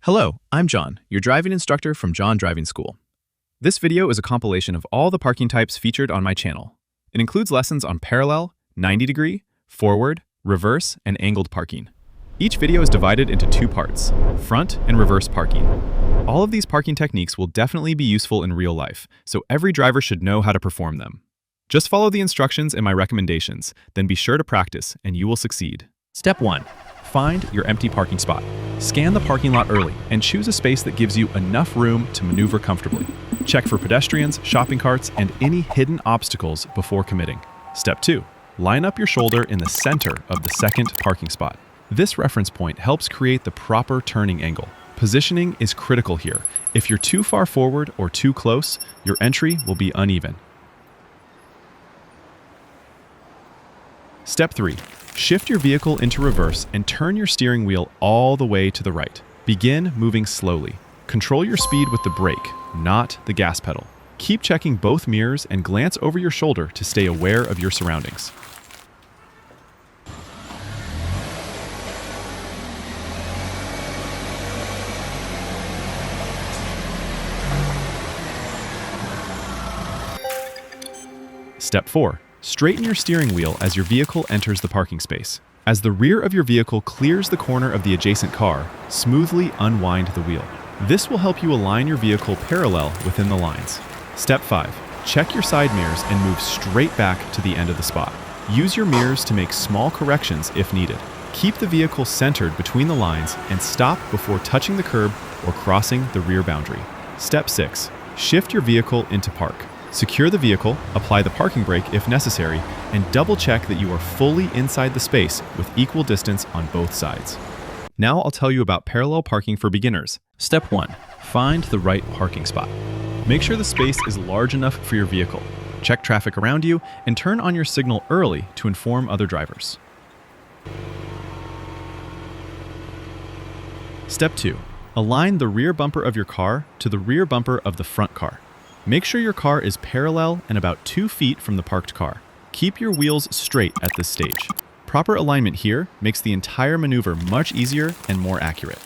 Hello, I'm John, your driving instructor from John Driving School. This video is a compilation of all the parking types featured on my channel. It includes lessons on parallel, 90-degree, forward, reverse, and angled parking. Each video is divided into two parts, front and reverse parking. All of these parking techniques will definitely be useful in real life, so every driver should know how to perform them. Just follow the instructions and my recommendations, then be sure to practice and you will succeed. Step 1. Find your empty parking spot. Scan the parking lot early and choose a space that gives you enough room to maneuver comfortably. Check for pedestrians, shopping carts, and any hidden obstacles before committing. Step 2. Line up your shoulder in the center of the second parking spot. This reference point helps create the proper turning angle. Positioning is critical here. If you're too far forward or too close, your entry will be uneven. Step 3. Shift your vehicle into reverse and turn your steering wheel all the way to the right. Begin moving slowly. Control your speed with the brake, not the gas pedal. Keep checking both mirrors and glance over your shoulder to stay aware of your surroundings. Step 4. Straighten your steering wheel as your vehicle enters the parking space. As the rear of your vehicle clears the corner of the adjacent car, smoothly unwind the wheel. This will help you align your vehicle parallel within the lines. Step 5. Check your side mirrors and move straight back to the end of the spot. Use your mirrors to make small corrections if needed. Keep the vehicle centered between the lines and stop before touching the curb or crossing the rear boundary. Step 6. Shift your vehicle into park. Secure the vehicle, apply the parking brake if necessary, and double-check that you are fully inside the space with equal distance on both sides. Now I'll tell you about parallel parking for beginners. Step 1. Find the right parking spot. Make sure the space is large enough for your vehicle. Check traffic around you and turn on your signal early to inform other drivers. Step 2. Align the rear bumper of your car to the rear bumper of the front car. Make sure your car is parallel and about 2 feet from the parked car. Keep your wheels straight at this stage. Proper alignment here makes the entire maneuver much easier and more accurate.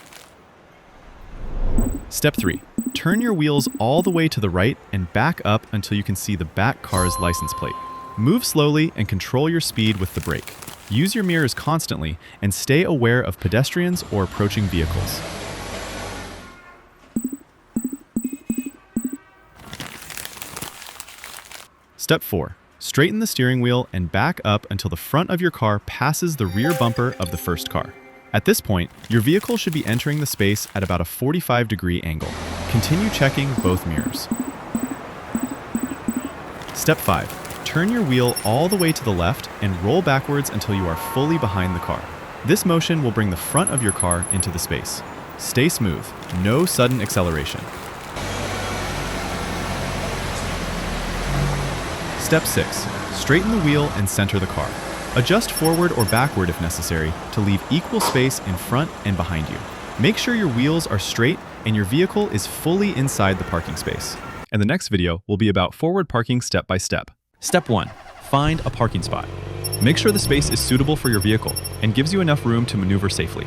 Step 3. Turn your wheels all the way to the right and back up until you can see the back car's license plate. Move slowly and control your speed with the brake. Use your mirrors constantly and stay aware of pedestrians or approaching vehicles. Step 4. Straighten the steering wheel and back up until the front of your car passes the rear bumper of the first car. At this point, your vehicle should be entering the space at about a 45-degree angle. Continue checking both mirrors. Step 5. Turn your wheel all the way to the left and roll backwards until you are fully behind the car. This motion will bring the front of your car into the space. Stay smooth, no sudden acceleration. Step 6. Straighten the wheel and center the car. Adjust forward or backward if necessary to leave equal space in front and behind you. Make sure your wheels are straight and your vehicle is fully inside the parking space. And the next video will be about forward parking step by step. Step 1. Find a parking spot. Make sure the space is suitable for your vehicle and gives you enough room to maneuver safely.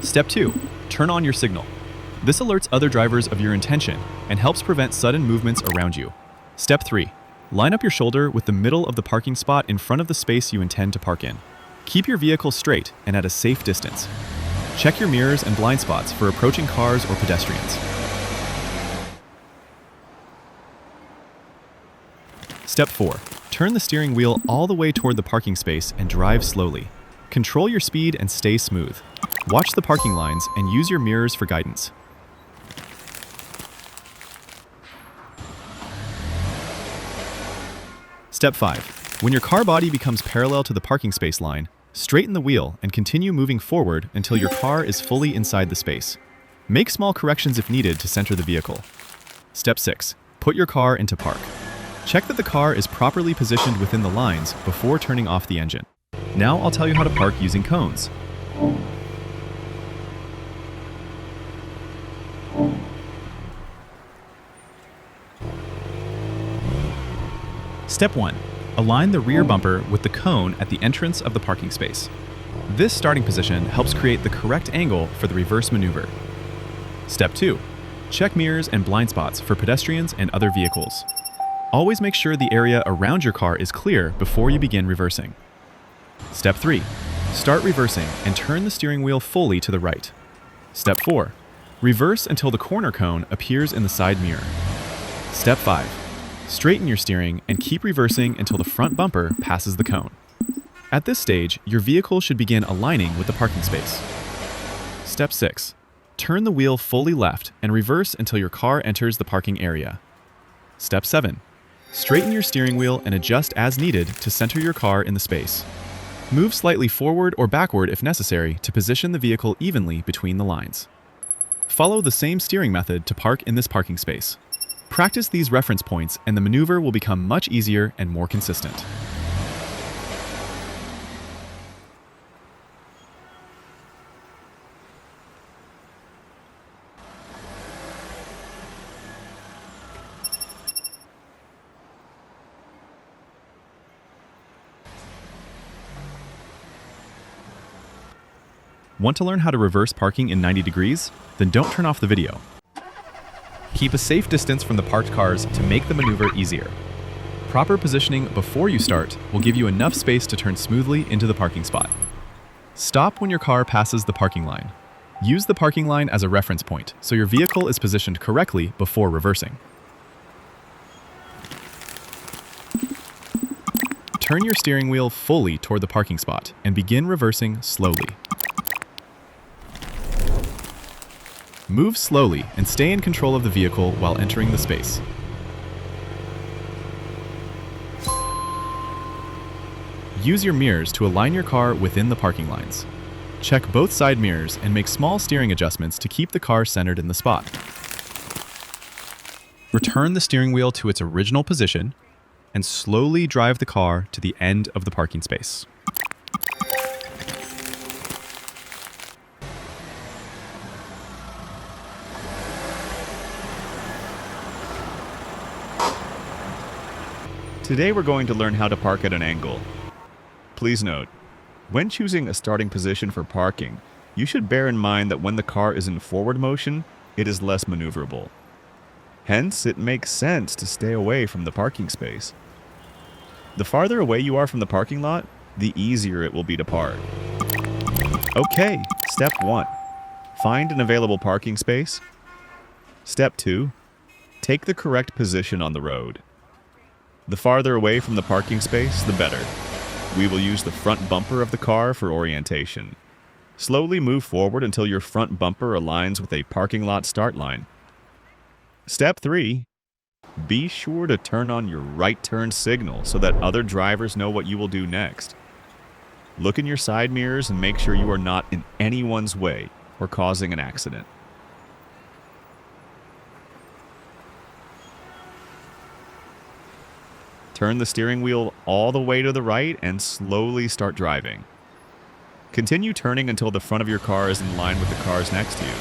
Step 2. Turn on your signal. This alerts other drivers of your intention and helps prevent sudden movements around you. Step 3. Line up your shoulder with the middle of the parking spot in front of the space you intend to park in. Keep your vehicle straight and at a safe distance. Check your mirrors and blind spots for approaching cars or pedestrians. Step 4. Turn the steering wheel all the way toward the parking space and drive slowly. Control your speed and stay smooth. Watch the parking lines and use your mirrors for guidance. Step 5. When your car body becomes parallel to the parking space line, straighten the wheel and continue moving forward until your car is fully inside the space. Make small corrections if needed to center the vehicle. Step 6. Put your car into park. Check that the car is properly positioned within the lines before turning off the engine. Now I'll tell you how to park using cones. Step 1. Align the rear bumper with the cone at the entrance of the parking space. This starting position helps create the correct angle for the reverse maneuver. Step 2. Check mirrors and blind spots for pedestrians and other vehicles. Always make sure the area around your car is clear before you begin reversing. Step 3. Start reversing and turn the steering wheel fully to the right. Step 4. Reverse until the corner cone appears in the side mirror. Step 5. Straighten your steering and keep reversing until the front bumper passes the cone. At this stage, your vehicle should begin aligning with the parking space. Step 6. Turn the wheel fully left and reverse until your car enters the parking area. Step 7. Straighten your steering wheel and adjust as needed to center your car in the space. Move slightly forward or backward if necessary to position the vehicle evenly between the lines. Follow the same steering method to park in this parking space. Practice these reference points and the maneuver will become much easier and more consistent. Want to learn how to reverse parking in 90 degrees? Then don't turn off the video. Keep a safe distance from the parked cars to make the maneuver easier. Proper positioning before you start will give you enough space to turn smoothly into the parking spot. Stop when your car passes the parking line. Use the parking line as a reference point so your vehicle is positioned correctly before reversing. Turn your steering wheel fully toward the parking spot and begin reversing slowly. Move slowly and stay in control of the vehicle while entering the space. Use your mirrors to align your car within the parking lines. Check both side mirrors and make small steering adjustments to keep the car centered in the spot. Return the steering wheel to its original position and slowly drive the car to the end of the parking space. Today we're going to learn how to park at an angle. Please note, when choosing a starting position for parking, you should bear in mind that when the car is in forward motion, it is less maneuverable. Hence, it makes sense to stay away from the parking space. The farther away you are from the parking lot, the easier it will be to park. Okay, step 1. Find an available parking space. Step 2. Take the correct position on the road. The farther away from the parking space, the better. We will use the front bumper of the car for orientation. Slowly move forward until your front bumper aligns with a parking lot start line. Step 3. Be sure to turn on your right turn signal so that other drivers know what you will do next. Look in your side mirrors and make sure you are not in anyone's way or causing an accident. Turn the steering wheel all the way to the right and slowly start driving. Continue turning until the front of your car is in line with the cars next to you.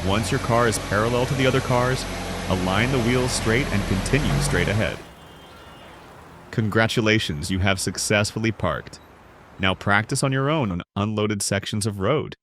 Once your car is parallel to the other cars, align the wheels straight and continue straight ahead. Congratulations, you have successfully parked. Now practice on your own on unloaded sections of road.